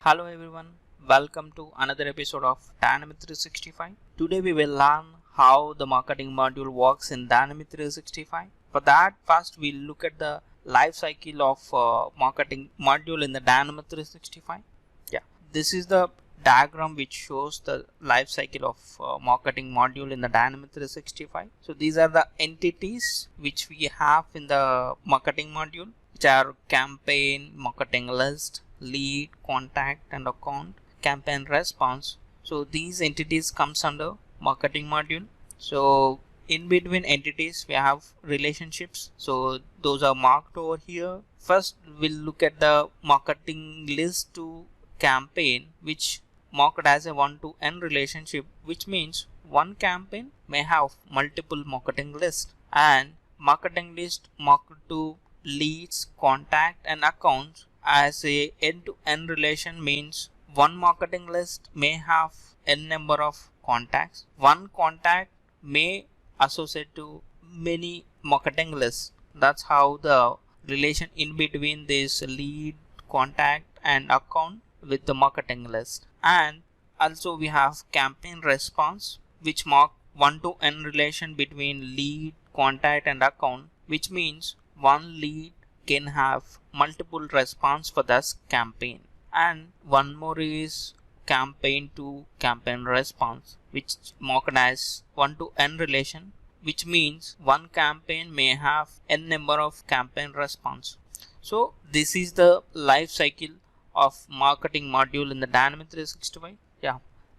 Hello everyone, welcome to another episode of Dynamic 365. Today we will learn how the marketing module works in Dynamic 365. For that, first we'll look at the life cycle of marketing module in the Dynamic 365. This is the diagram which shows the life cycle of marketing module in the Dynamic 365. So these are the entities which we have in the marketing module, which are campaign, marketing list, lead, contact and account, campaign response. So these entities comes under marketing module. So in between entities we have relationships, so those are marked over here. First we'll look at the marketing list to campaign, which marked as a 1 to n relationship, which means one campaign may have multiple marketing lists, and marketing list marked to leads, contact and accounts as a n to n relation means one marketing list may have n number of contacts. One contact may associate to many marketing lists. That's how the relation in between this lead, contact and account with the marketing list. And also we have campaign response, which mark 1 to n relation between lead, contact and account, which means one lead can have multiple response for this campaign. And one more is campaign to campaign response, which marked as 1 to n relation, which means one campaign may have n number of campaign response. So this is the life cycle of marketing module in the Dynamic 365.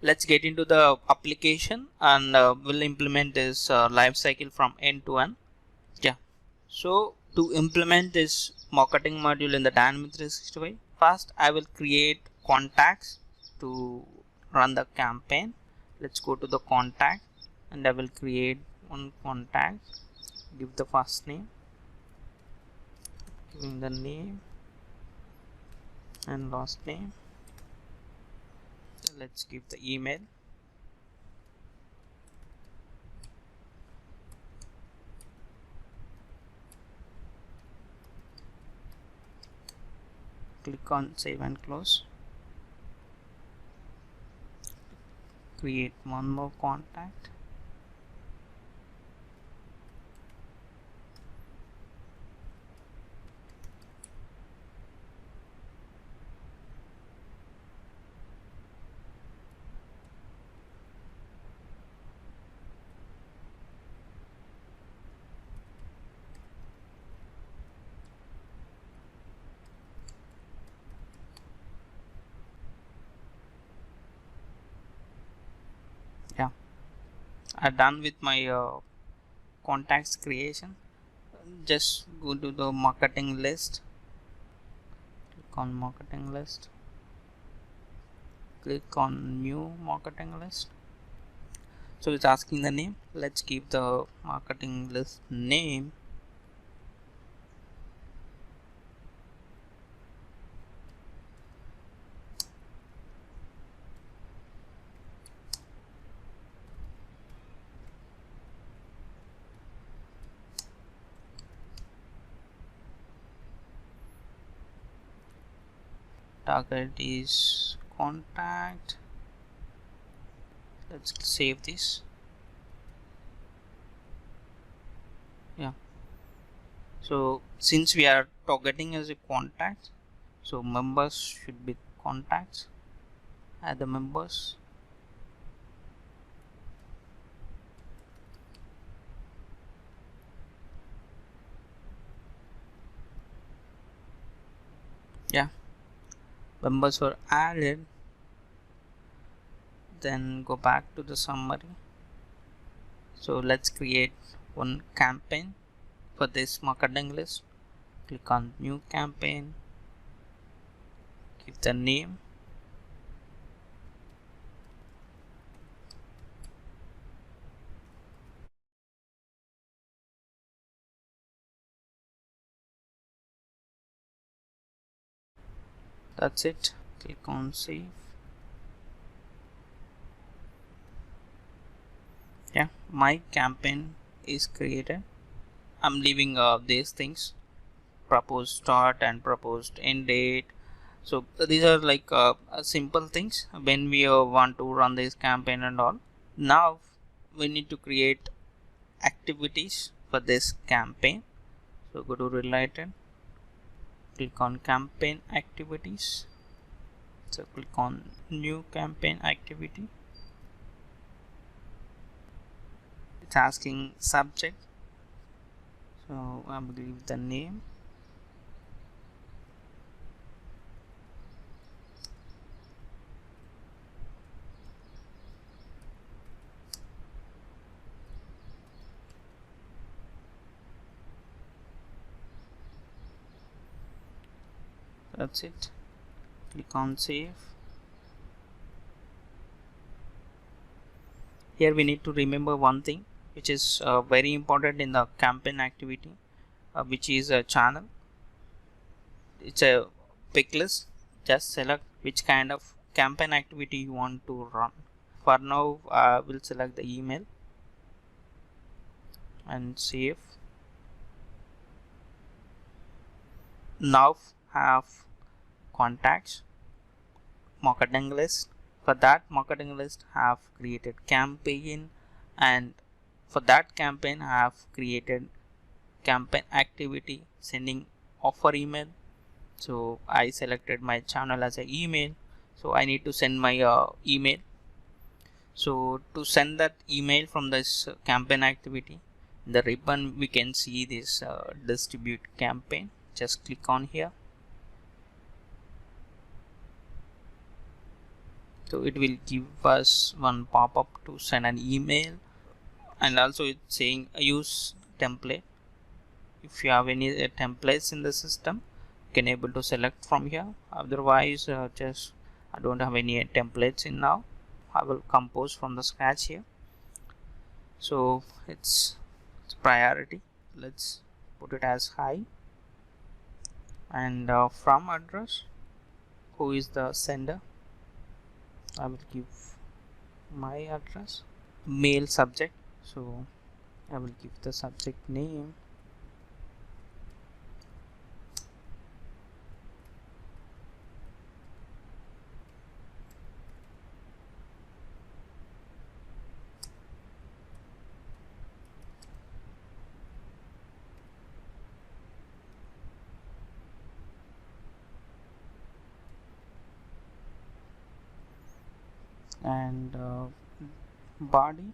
Let's get into the application and we'll implement this life cycle from end to end. So to implement this marketing module in the Dynamic 365, first I will create contacts to run the campaign. Let's go to the contact and I will create one contact, give the first name, giving the name and last name. So let's give the email. Click on save and close. Create one more contact. I'm done with my contacts creation. Just go to the marketing list, click on marketing list, click on new marketing list. So it's asking the name. Let's give the marketing list name. Target is contact. Let's save this. So since we are targeting as a contact, so members should be contacts. Add the members. Members were added. Then go back to the summary. So let's create one campaign for this marketing list. Click on new campaign, give the name, that's it. Click on save. My campaign is created. I'm leaving these things, proposed start and proposed end date. So these are like simple things when we want to run this campaign and all. Now we need to create activities for this campaign. So go to related, click on campaign activities. So click on new campaign activity. It's asking subject, so I will give the name. That's it. Click on save. Here we need to remember one thing which is very important in the campaign activity, which is a channel. It's a pick list. Just select which kind of campaign activity you want to run. For now we'll select the email and save. Now have contacts, marketing list. For that marketing list have created campaign, and for that campaign I have created campaign activity sending offer email. So I selected my channel as an email, so I need to send my email. So to send that email from this campaign activity, in the ribbon we can see this distribute campaign. Just click on here. So it will give us one pop-up to send an email, and also it's saying use template. If you have any templates in the system, you can able to select from here. Otherwise just I don't have any templates in now. I will compose from the scratch here. So it's priority, let's put it as high, and from address, who is the sender, I will give my address. Mail subject, so I will give the subject name. And body,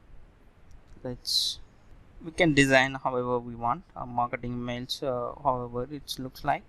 we can design however we want marketing mails, however it looks like.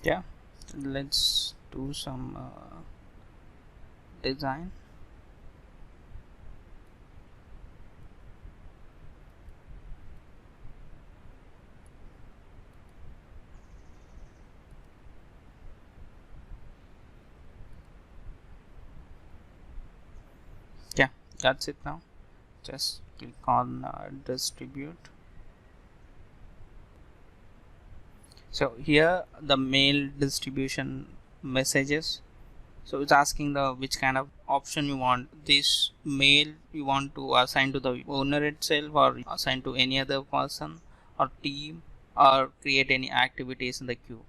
Yeah, let's do some design. Yeah, that's it. Now just click on distribute. So here the mail distribution messages So it's asking the which kind of option you want. This mail you want to assign to the owner itself, or assign to any other person or team, or create any activities in the queue.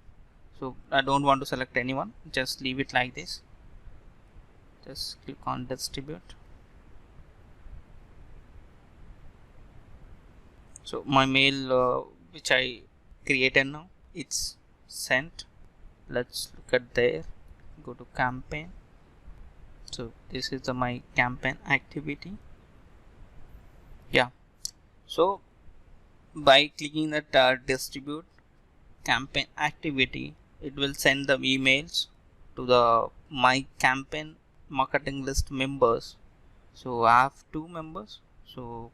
So I don't want to select anyone, just leave it like this. Just click on distribute. So my mail which I created now, it's sent. Let's look at there, go to campaign. So this is my campaign activity. Yeah, so by clicking that distribute campaign activity, it will send the emails to the my campaign marketing list members. So I have 2 members, so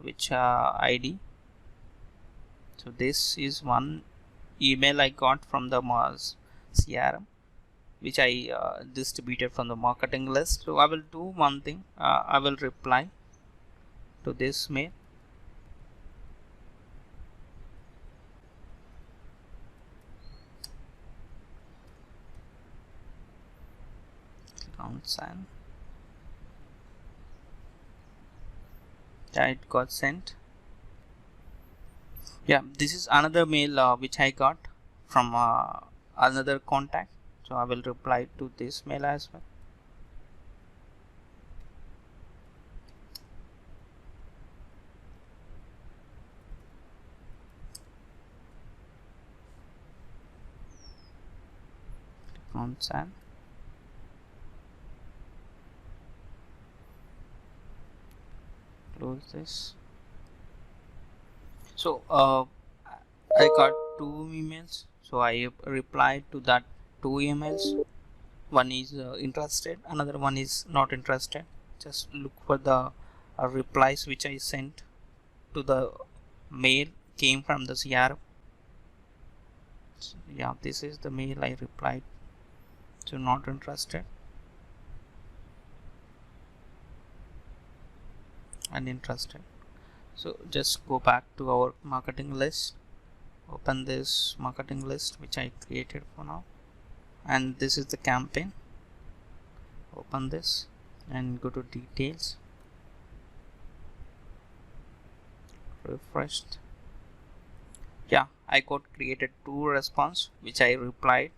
which ID. So this is one email I got from the Mars CRM, which I distributed from the marketing list. So I will do one thing, I will reply to this mail. Click on send. Yeah, it got sent. Yeah, this is another mail which I got from another contact. So I will reply to this mail as well. Click on send. Close this. So I got 2 emails, so I replied to that 2 emails. One is interested, another one is not interested. Just look for the replies which I sent to the mail came from the CRM. So, yeah, this is the mail I replied. So not interested and interested. So just go back to our marketing list, open this marketing list which I created for now, and this is the campaign. Open this and go to details, refreshed. Yeah, I got created 2 response which I replied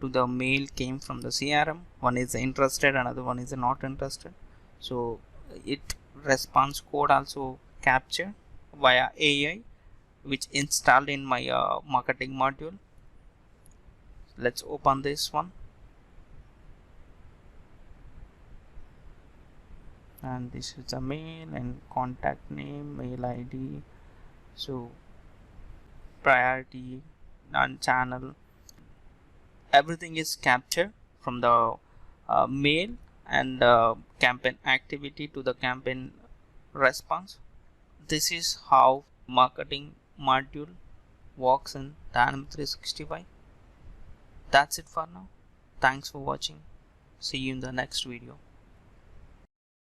to the mail came from the CRM. One is interested, another one is not interested. So it response code also captured via AI, which installed in my marketing module. Let's open this one, and this is the mail and contact name, mail ID. So priority and channel, everything is captured from the mail and campaign activity to the campaign response. This is how marketing module works in Dynamics 365. That's it for now. Thanks for watching. See you in the next video.